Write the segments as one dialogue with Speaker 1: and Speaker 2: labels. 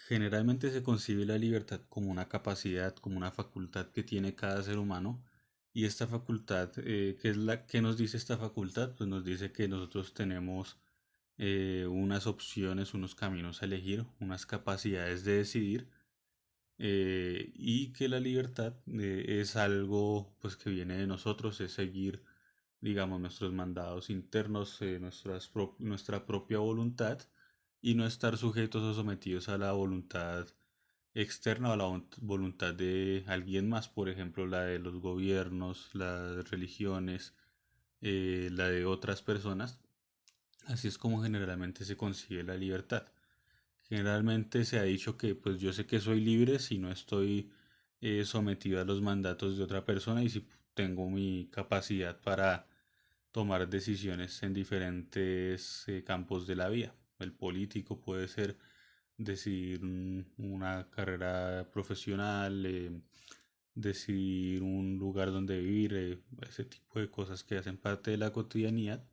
Speaker 1: Generalmente se concibe la libertad como una capacidad, como una facultad que tiene cada ser humano. Y esta facultad, ¿qué es qué nos dice esta facultad? Pues nos dice que nosotros tenemos unas opciones, unos caminos a elegir, unas capacidades de decidir, y que la libertad es algo pues que viene de nosotros, es seguir, digamos, nuestros mandados internos, nuestra propia voluntad, y no estar sujetos o sometidos a la voluntad externa o a la voluntad de alguien más, por ejemplo, la de los gobiernos, las religiones, la de otras personas. Así es como generalmente se consigue la libertad. Generalmente se ha dicho que pues yo sé que soy libre si no estoy sometido a los mandatos de otra persona y si tengo mi capacidad para tomar decisiones en diferentes campos de la vida. El político puede ser decidir una carrera profesional, decidir un lugar donde vivir, ese tipo de cosas que hacen parte de la cotidianidad.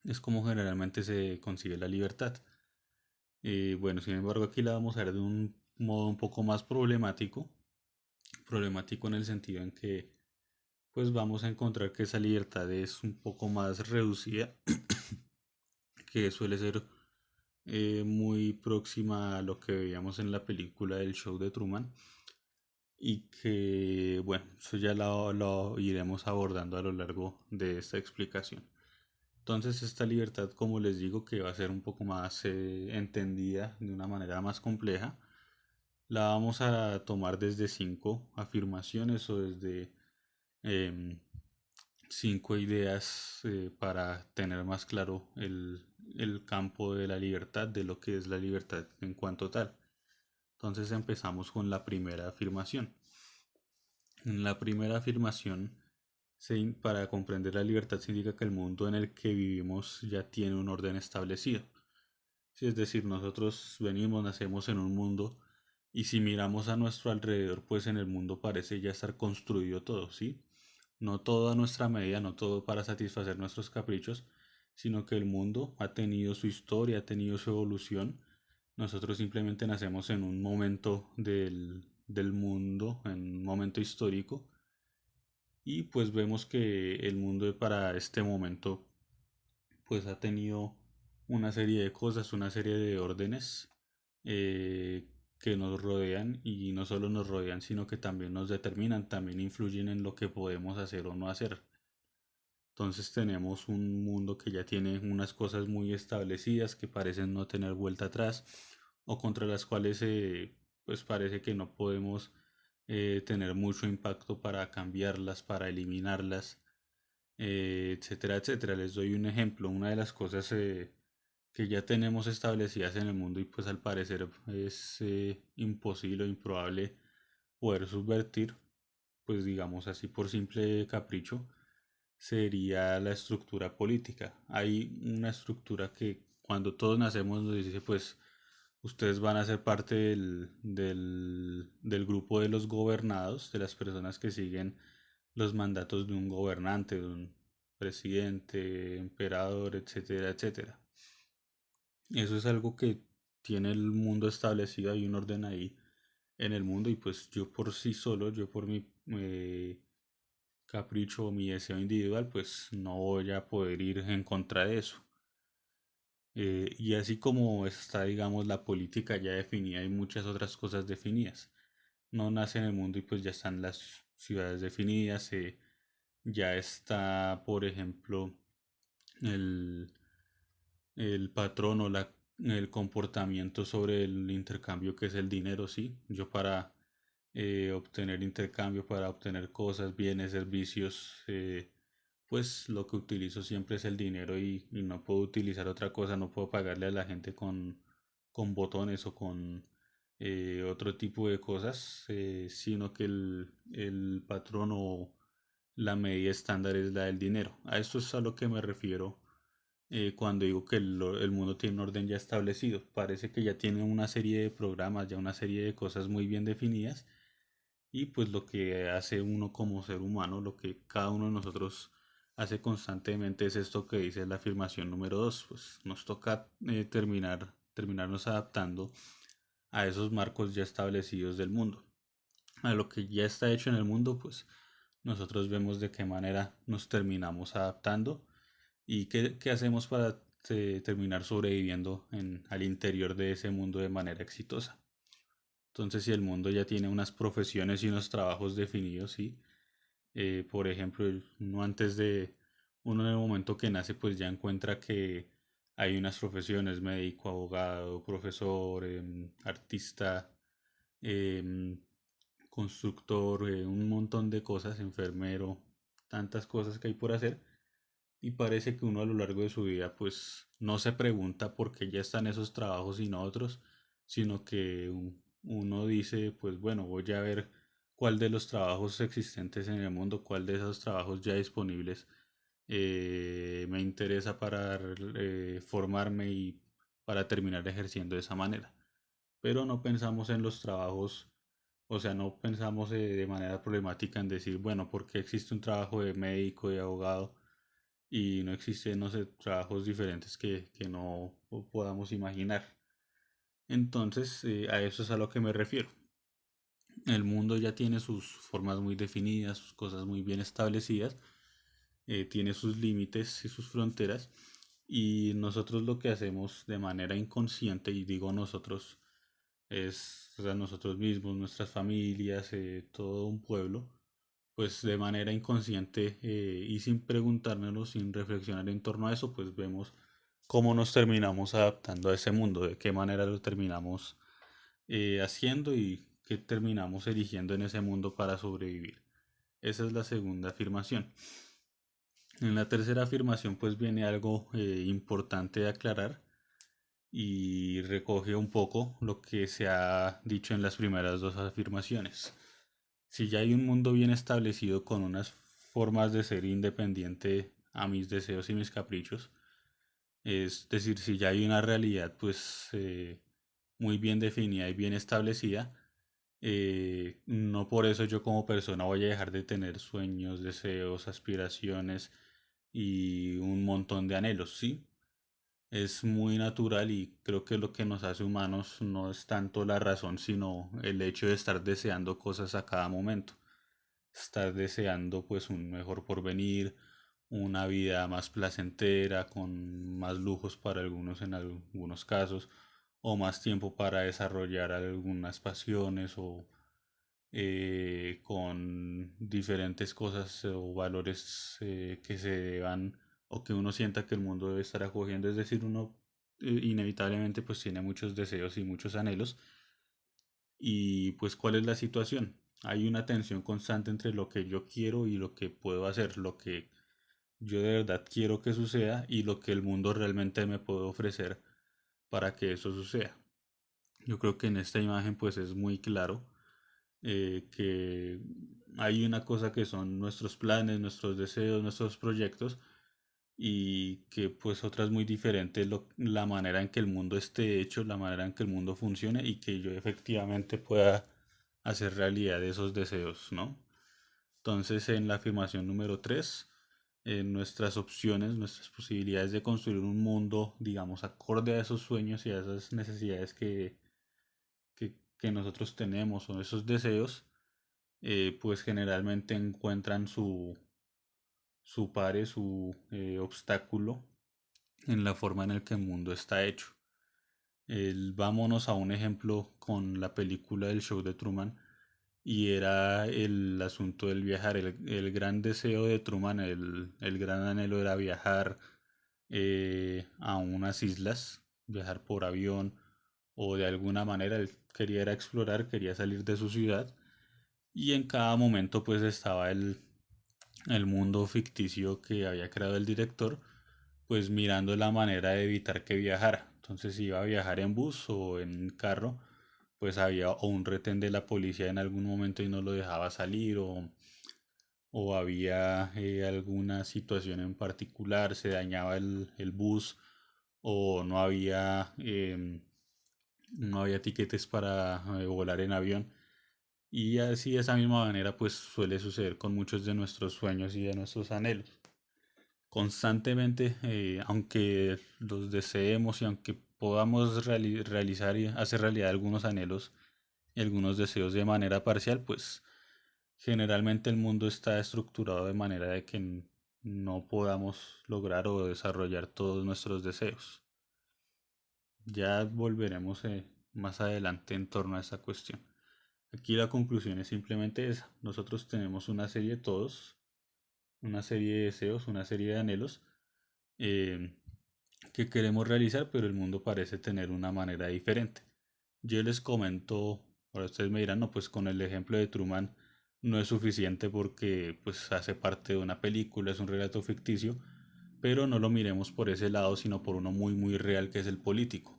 Speaker 1: Es como generalmente se consigue la libertad. Bueno, sin embargo, aquí la vamos a ver de un modo un poco más problemático en el sentido en que pues vamos a encontrar que esa libertad es un poco más reducida, que suele ser muy próxima a lo que veíamos en la película del show de Truman, y que, bueno, eso ya lo iremos abordando a lo largo de esta explicación. Entonces, esta libertad, como les digo, que va a ser un poco más entendida de una manera más compleja, la vamos a tomar desde cinco afirmaciones o desde em, cinco ideas para tener más claro el campo de la libertad, de lo que es la libertad en cuanto tal. Entonces empezamos con la primera afirmación. En la primera afirmación, para comprender la libertad se indica que el mundo en el que vivimos ya tiene un orden establecido. Sí, es decir, nosotros venimos, nacemos en un mundo, y si miramos a nuestro alrededor, pues en el mundo parece ya estar construido todo, ¿sí? No todo a nuestra medida, no todo para satisfacer nuestros caprichos, sino que el mundo ha tenido su historia, ha tenido su evolución. Nosotros simplemente nacemos en un momento del mundo, en un momento histórico, y pues vemos que el mundo para este momento pues ha tenido una serie de cosas, una serie de órdenes eh, que nos rodean, y no solo nos rodean, sino que también nos determinan, también influyen en lo que podemos hacer o no hacer. Entonces tenemos un mundo que ya tiene unas cosas muy establecidas que parecen no tener vuelta atrás, o contra las cuales pues parece que no podemos tener mucho impacto para cambiarlas, para eliminarlas, etcétera, etcétera. Les doy un ejemplo. Una de las cosas que ya tenemos establecidas en el mundo y pues al parecer es imposible o improbable poder subvertir, pues digamos así por simple capricho, sería la estructura política. Hay una estructura que cuando todos nacemos nos dice pues ustedes van a ser parte del grupo de los gobernados, de las personas que siguen los mandatos de un gobernante, de un presidente, emperador, etcétera, etcétera. Eso es algo que tiene el mundo establecido, hay un orden ahí en el mundo, y pues yo por sí solo, yo por mi capricho o mi deseo individual, pues no voy a poder ir en contra de eso. Y así como está, digamos, la política ya definida, hay muchas otras cosas definidas. No nace en el mundo y pues ya están las ciudades definidas, ya está, por ejemplo, el, el patrón o el comportamiento sobre el intercambio que es el dinero, ¿sí? Yo para obtener intercambio, para obtener cosas, bienes, servicios, pues lo que utilizo siempre es el dinero, y no puedo utilizar otra cosa, no puedo pagarle a la gente con botones o con otro tipo de cosas, sino que el patrón o la medida estándar es la del dinero. A esto es a lo que me refiero cuando digo que el mundo tiene un orden ya establecido. Parece que ya tiene una serie de programas, ya una serie de cosas muy bien definidas, y pues lo que hace uno como ser humano, lo que cada uno de nosotros hace constantemente es esto que dice la afirmación número 2, pues nos toca terminarnos adaptando a esos marcos ya establecidos del mundo. A lo que ya está hecho en el mundo, pues nosotros vemos de qué manera nos terminamos adaptando y qué hacemos para terminar sobreviviendo al interior de ese mundo de manera exitosa. Entonces, si el mundo ya tiene unas profesiones y unos trabajos definidos, sí, por ejemplo, uno en el momento que nace, pues ya encuentra que hay unas profesiones: médico, abogado, profesor, artista, em, constructor, un montón de cosas, enfermero, tantas cosas que hay por hacer. Y parece que uno a lo largo de su vida pues no se pregunta por qué ya están esos trabajos y no otros, sino que uno dice, pues bueno, voy a ver cuál de los trabajos existentes en el mundo, cuál de esos trabajos ya disponibles me interesa para formarme y para terminar ejerciendo de esa manera. Pero no pensamos en los trabajos, o sea, no pensamos de manera problemática en decir, bueno, ¿por qué existe un trabajo de médico, de abogado, y no existen, no sé, trabajos diferentes que no podamos imaginar? Entonces, a eso es a lo que me refiero. El mundo ya tiene sus formas muy definidas, sus cosas muy bien establecidas, tiene sus límites y sus fronteras, y nosotros lo que hacemos de manera inconsciente, y digo nosotros, es, o sea, nosotros mismos, nuestras familias, todo un pueblo, pues de manera inconsciente y sin preguntárnoslo, sin reflexionar en torno a eso, pues vemos cómo nos terminamos adaptando a ese mundo, de qué manera lo terminamos haciendo y qué terminamos eligiendo en ese mundo para sobrevivir. Esa es la segunda afirmación. En la tercera afirmación pues viene algo importante de aclarar y recoge un poco lo que se ha dicho en las primeras dos afirmaciones. Si ya hay un mundo bien establecido con unas formas de ser independiente a mis deseos y mis caprichos, es decir, si ya hay una realidad pues muy bien definida y bien establecida, no por eso yo como persona voy a dejar de tener sueños, deseos, aspiraciones y un montón de anhelos, ¿sí? Es muy natural y creo que lo que nos hace humanos no es tanto la razón, sino el hecho de estar deseando cosas a cada momento. Estar deseando pues un mejor porvenir, una vida más placentera, con más lujos para algunos en algunos casos, o más tiempo para desarrollar algunas pasiones o con diferentes cosas o valores que se deban o que uno sienta que el mundo debe estar acogiendo. Es decir, uno inevitablemente pues tiene muchos deseos y muchos anhelos. Y pues, ¿cuál es la situación? Hay una tensión constante entre lo que yo quiero y lo que puedo hacer, lo que yo de verdad quiero que suceda y lo que el mundo realmente me puede ofrecer para que eso suceda. Yo creo que en esta imagen pues es muy claro que hay una cosa que son nuestros planes, nuestros deseos, nuestros proyectos, y que pues otra es muy diferente la manera en que el mundo esté hecho, la manera en que el mundo funcione y que yo efectivamente pueda hacer realidad esos deseos, ¿no? Entonces, en la afirmación número 3, nuestras opciones, nuestras posibilidades de construir un mundo, digamos, acorde a esos sueños y a esas necesidades que nosotros tenemos o esos deseos, pues generalmente encuentran su pare, su obstáculo en la forma en la que el mundo está hecho. Vámonos a un ejemplo con la película del show de Truman, y era el asunto del viajar, el gran deseo de Truman, el gran anhelo era viajar a unas islas, viajar por avión o de alguna manera él quería era explorar, quería salir de su ciudad, y en cada momento pues estaba el mundo ficticio que había creado el director, pues mirando la manera de evitar que viajara. Entonces, si iba a viajar en bus o en carro, pues había o un retén de la policía en algún momento y no lo dejaba salir, o había alguna situación en particular, se dañaba el bus, o no había tiquetes para volar en avión. Y así de esa misma manera pues suele suceder con muchos de nuestros sueños y de nuestros anhelos. Constantemente, aunque los deseemos y aunque podamos realizar y hacer realidad algunos anhelos y algunos deseos de manera parcial, pues generalmente el mundo está estructurado de manera de que no podamos lograr o desarrollar todos nuestros deseos. Ya volveremos más adelante en torno a esa cuestión. Aquí la conclusión es simplemente esa. Nosotros tenemos una serie de todos, una serie de deseos, una serie de anhelos eh, que queremos realizar, pero el mundo parece tener una manera diferente. Yo les comento, ahora ustedes me dirán, no, pues con el ejemplo de Truman no es suficiente porque pues hace parte de una película, es un relato ficticio, pero no lo miremos por ese lado, sino por uno muy muy real que es el político.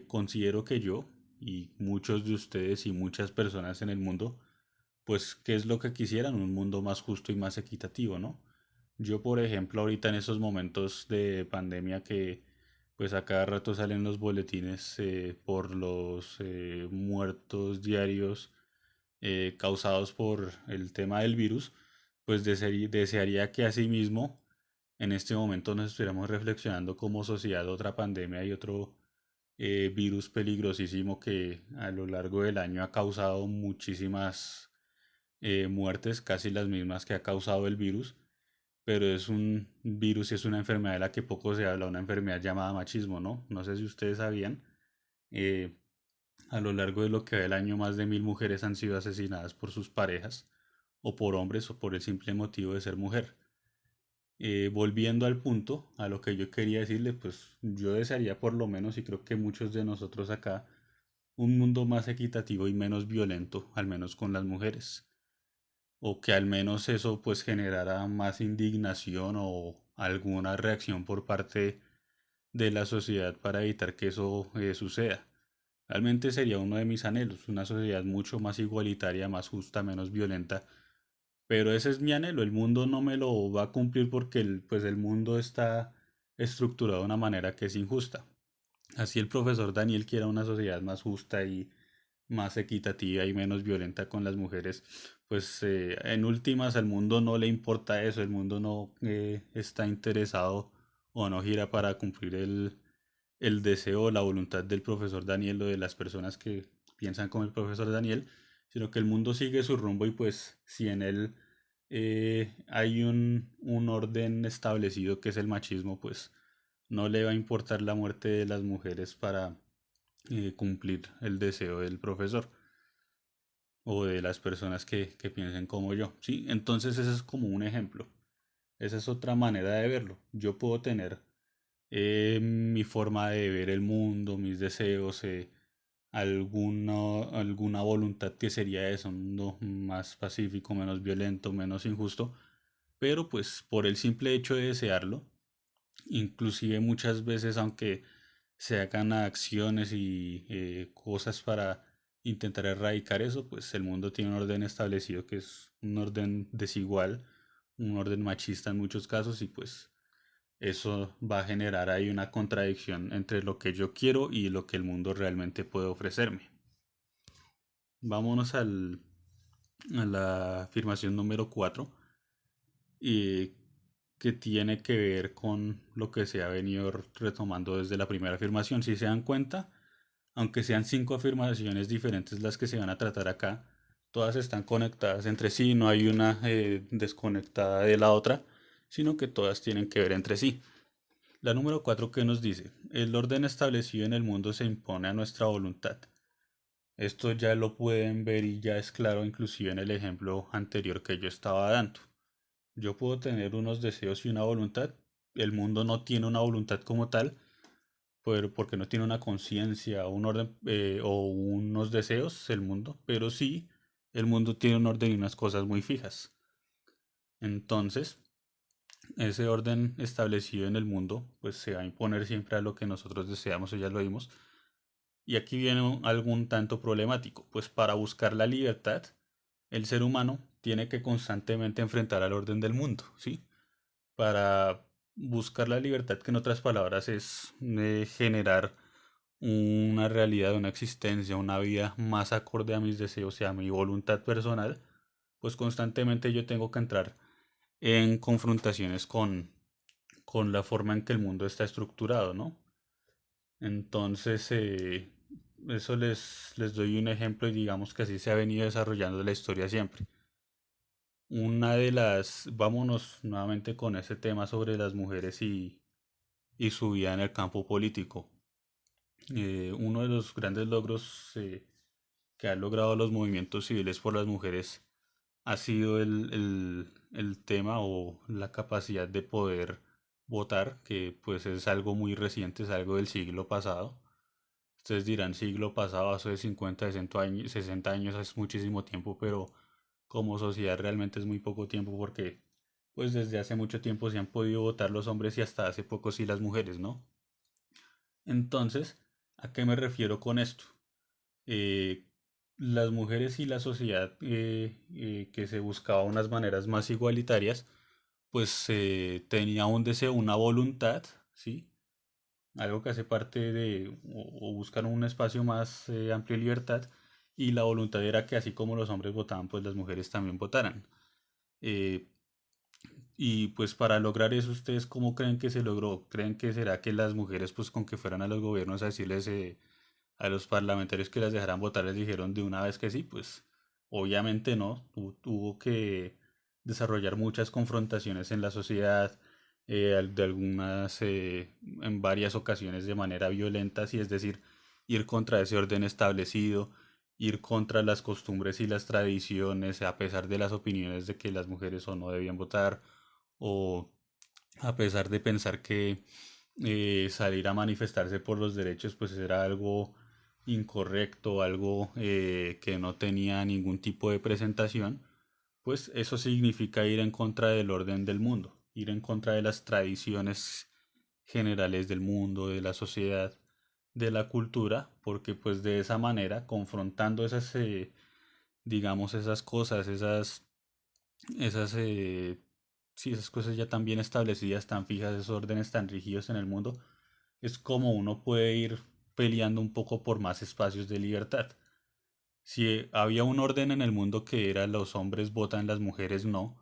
Speaker 1: Considero que yo y muchos de ustedes y muchas personas en el mundo, pues, ¿qué es lo que quisieran? Un mundo más justo y más equitativo, ¿no? Yo, por ejemplo, ahorita en esos momentos de pandemia que pues a cada rato salen los boletines por los muertos diarios causados por el tema del virus, pues desearía que asimismo en este momento nos estuviéramos reflexionando como sociedad otra pandemia y otro virus peligrosísimo que a lo largo del año ha causado muchísimas muertes, casi las mismas que ha causado el virus, pero es un virus y es una enfermedad de la que poco se habla, una enfermedad llamada machismo, ¿no? No sé si ustedes sabían, eh, a lo largo de lo que va el año más de 1000 mujeres han sido asesinadas por sus parejas, o por hombres, o por el simple motivo de ser mujer. Volviendo al punto, a lo que yo quería decirle, pues yo desearía por lo menos, y creo que muchos de nosotros acá, un mundo más equitativo y menos violento, al menos con las mujeres. O que al menos eso pues generara más indignación o alguna reacción por parte de la sociedad para evitar que eso suceda. Realmente sería uno de mis anhelos, una sociedad mucho más igualitaria, más justa, menos violenta. Pero ese es mi anhelo, el mundo no me lo va a cumplir porque pues el mundo está estructurado de una manera que es injusta. Así el profesor Daniel quiera una sociedad más justa y más equitativa y menos violenta con las mujeres, pues en últimas al mundo no le importa eso, el mundo no está interesado o no gira para cumplir el deseo o la voluntad del profesor Daniel o de las personas que piensan como el profesor Daniel, sino que el mundo sigue su rumbo y pues si en él hay un orden establecido que es el machismo, pues no le va a importar la muerte de las mujeres para cumplir el deseo del profesor o de las personas que piensen como yo, ¿sí? Entonces ese es como un ejemplo. Esa es otra manera de verlo. Yo puedo tener mi forma de ver el mundo, mis deseos, alguna voluntad que sería eso, un mundo más pacífico, menos violento, menos injusto, pero pues por el simple hecho de desearlo, inclusive muchas veces aunque se hagan acciones y cosas para intentar erradicar eso, pues el mundo tiene un orden establecido que es un orden desigual, un orden machista en muchos casos y pues eso va a generar ahí una contradicción entre lo que yo quiero y lo que el mundo realmente puede ofrecerme. Vámonos a la afirmación número 4 y que tiene que ver con lo que se ha venido retomando desde la primera afirmación. Si se dan cuenta, aunque sean 5 afirmaciones diferentes las que se van a tratar acá, todas están conectadas entre sí, no hay una desconectada de la otra, sino que todas tienen que ver entre sí. La número 4 que nos dice, el orden establecido en el mundo se impone a nuestra voluntad. Esto ya lo pueden ver y ya es claro inclusive en el ejemplo anterior que yo estaba dando. Yo puedo tener unos deseos y una voluntad. El mundo no tiene una voluntad como tal, porque no tiene una conciencia, un orden o unos deseos, el mundo, pero sí, el mundo tiene un orden y unas cosas muy fijas. Entonces, ese orden establecido en el mundo, pues se va a imponer siempre a lo que nosotros deseamos, o ya lo vimos. Y aquí viene algún tanto problemático, pues para buscar la libertad, el ser humano tiene que constantemente enfrentar al orden del mundo, ¿sí? Para buscar la libertad, que en otras palabras es generar una realidad, una existencia, una vida más acorde a mis deseos y a mi voluntad personal, pues constantemente yo tengo que entrar en confrontaciones con la forma en que el mundo está estructurado, ¿no? Entonces, eso les doy un ejemplo y digamos que así se ha venido desarrollando la historia siempre. Una de las, vámonos nuevamente con ese tema sobre las mujeres y su vida en el campo político. Uno de los grandes logros que han logrado los movimientos civiles por las mujeres ha sido el tema o la capacidad de poder votar, que pues es algo muy reciente, es algo del siglo pasado. Ustedes dirán siglo pasado, hace 50, 60 años es muchísimo tiempo, pero como sociedad realmente es muy poco tiempo porque pues desde hace mucho tiempo se han podido votar los hombres y hasta hace poco sí las mujeres, ¿no? Entonces, ¿a qué me refiero con esto? Eh, las mujeres y la sociedad que se buscaba unas maneras más igualitarias, pues tenía un deseo, una voluntad, ¿sí? Algo que hace parte de, o buscar un espacio más amplio de libertad, y la voluntad era que así como los hombres votaban, pues las mujeres también votaran. Eh, y pues para lograr eso, ¿ustedes cómo creen que se logró? ¿Creen que será que las mujeres, pues con que fueran a los gobiernos a decirles a los parlamentarios que las dejaran votar, les dijeron de una vez que sí? Pues obviamente no. Tuvo que desarrollar muchas confrontaciones en la sociedad, de algunas, en varias ocasiones de manera violenta, y es decir, ir contra ese orden establecido, ir contra las costumbres y las tradiciones, a pesar de las opiniones de que las mujeres o no debían votar, o a pesar de pensar que salir a manifestarse por los derechos pues era algo incorrecto, algo que no tenía ningún tipo de presentación, pues eso significa ir en contra del orden del mundo, ir en contra de las tradiciones generales del mundo, de la sociedad, de la cultura, porque pues de esa manera, confrontando esas, digamos, esas cosas, esas, sí, esas cosas ya tan bien establecidas, tan fijas, esos órdenes tan rígidos en el mundo, es como uno puede ir peleando un poco por más espacios de libertad. Si había un orden en el mundo que era los hombres votan, las mujeres no,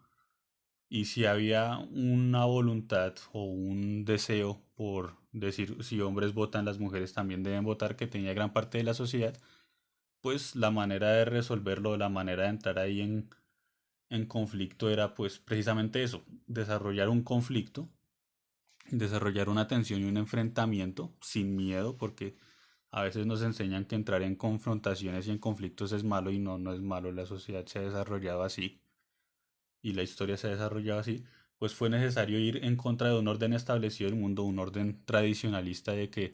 Speaker 1: y si había una voluntad o un deseo por decir si hombres votan, las mujeres también deben votar, que tenía gran parte de la sociedad, pues la manera de resolverlo, la manera de entrar ahí en conflicto era pues precisamente eso, desarrollar un conflicto, desarrollar una tensión y un enfrentamiento sin miedo, porque a veces nos enseñan que entrar en confrontaciones y en conflictos es malo, y no, no es malo, la sociedad se ha desarrollado así y la historia se ha desarrollado así. Pues fue necesario ir en contra de un orden establecido del mundo, un orden tradicionalista de que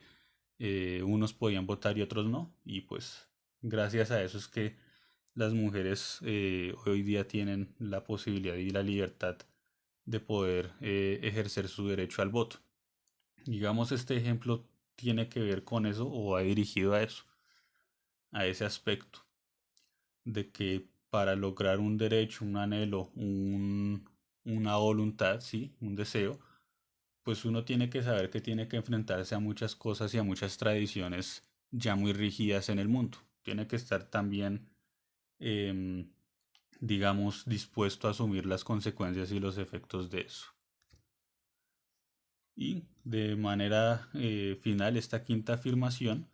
Speaker 1: unos podían votar y otros no, y pues gracias a eso es que las mujeres hoy día tienen la posibilidad y la libertad de poder ejercer su derecho al voto. Digamos, este ejemplo tiene que ver con eso o va dirigido a eso, a ese aspecto, de que para lograr un derecho, un anhelo, una voluntad, sí, un deseo, pues uno tiene que saber que tiene que enfrentarse a muchas cosas y a muchas tradiciones ya muy rígidas en el mundo. Tiene que estar también, em, digamos, dispuesto a asumir las consecuencias y los efectos de eso. Y de manera final, esta quinta afirmación,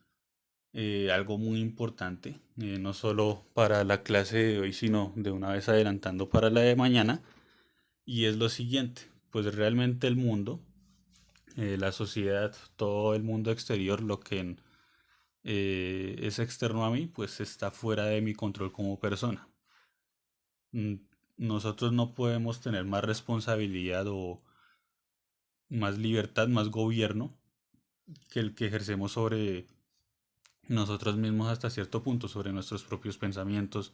Speaker 1: algo muy importante, no solo para la clase de hoy, sino de una vez adelantando para la de mañana, y es lo siguiente, pues realmente el mundo, la sociedad, todo el mundo exterior, lo que es externo a mí, pues está fuera de mi control como persona. Mm, Nosotros no podemos tener más responsabilidad o más libertad, más gobierno que el que ejercemos sobre nosotros mismos hasta cierto punto, sobre nuestros propios pensamientos,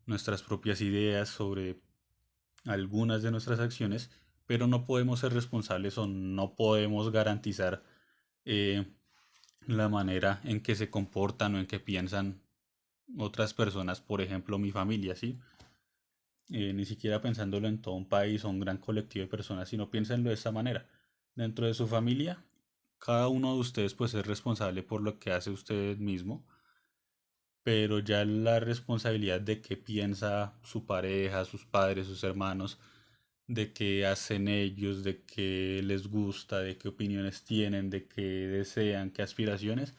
Speaker 1: nuestras propias ideas, sobre algunas de nuestras acciones, pero no podemos ser responsables o no podemos garantizar eh, la manera en que se comportan o en que piensan otras personas, por ejemplo mi familia, ¿sí? Ni siquiera pensándolo en todo un país o un gran colectivo de personas, sino piénsenlo de esta manera. Dentro de su familia, cada uno de ustedes pues es responsable por lo que hace usted mismo, pero ya la responsabilidad de qué piensa su pareja, sus padres, sus hermanos, de qué hacen ellos, de qué les gusta, de qué opiniones tienen, de qué desean, qué aspiraciones,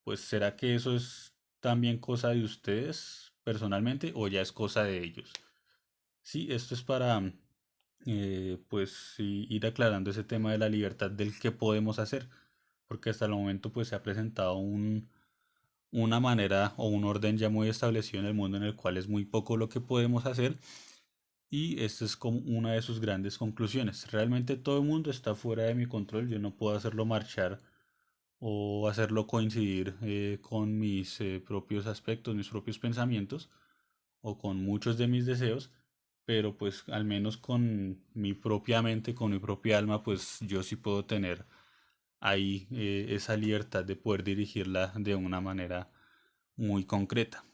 Speaker 1: pues ¿será que eso es también cosa de ustedes personalmente o ya es cosa de ellos? Sí, esto es para pues sí, ir aclarando ese tema de la libertad del qué podemos hacer, porque hasta el momento pues se ha presentado una manera o un orden ya muy establecido en el mundo en el cual es muy poco lo que podemos hacer y esta es como una de sus grandes conclusiones. Realmente todo el mundo está fuera de mi control, yo no puedo hacerlo marchar o hacerlo coincidir con mis propios aspectos, mis propios pensamientos o con muchos de mis deseos, pero pues al menos con mi propia mente, con mi propia alma, pues yo sí puedo tener ahí esa libertad de poder dirigirla de una manera muy concreta,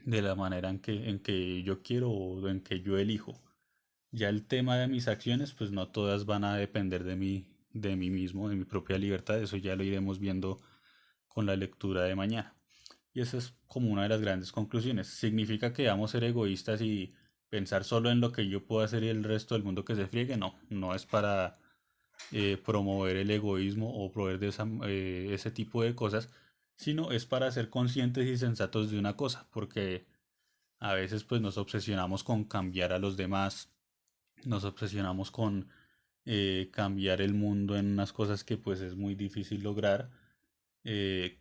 Speaker 1: de la manera en que yo quiero o en que yo elijo. Ya el tema de mis acciones, pues no todas van a depender de mí mismo, de mi propia libertad, eso ya lo iremos viendo con la lectura de mañana. Y esa es como una de las grandes conclusiones. ¿Significa que vamos a ser egoístas y pensar solo en lo que yo puedo hacer y el resto del mundo que se friegue? No, no es para promover el egoísmo o proveer de ese tipo de cosas, sino es para ser conscientes y sensatos de una cosa, porque a veces pues nos obsesionamos con cambiar a los demás, nos obsesionamos con cambiar el mundo en unas cosas que pues es muy difícil lograr. eh,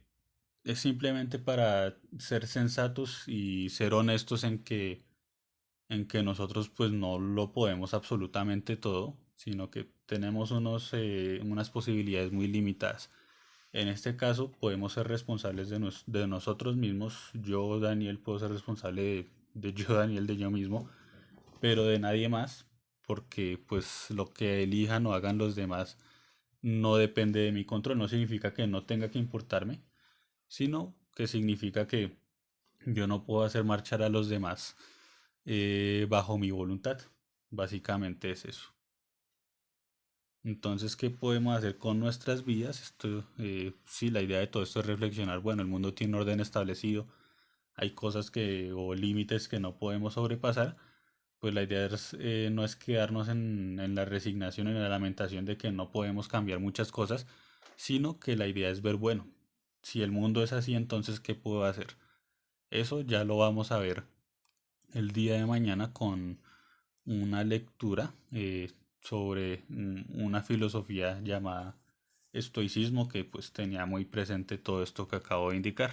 Speaker 1: es simplemente para ser sensatos y ser honestos en que nosotros pues no lo podemos absolutamente todo, sino que tenemos unas posibilidades muy limitadas. En este caso podemos ser responsables de nosotros mismos. Yo, Daniel, puedo ser responsable de yo, Daniel, de yo mismo, pero de nadie más, porque pues lo que elijan o hagan los demás no depende de mi control. No significa que no tenga que importarme, sino que significa que yo no puedo hacer marchar a los demás bajo mi voluntad. Básicamente es eso. Entonces, ¿qué podemos hacer con nuestras vidas? Esto, sí, la idea de todo esto es reflexionar. Bueno, el mundo tiene un orden establecido, hay cosas o límites que no podemos sobrepasar. Pues la idea no es quedarnos en la resignación, en la lamentación de que no podemos cambiar muchas cosas, sino que la idea es ver, bueno, si el mundo es así, entonces, ¿qué puedo hacer? Eso ya lo vamos a ver el día de mañana con una lectura sobre una filosofía llamada estoicismo que pues tenía muy presente todo esto que acabo de indicar.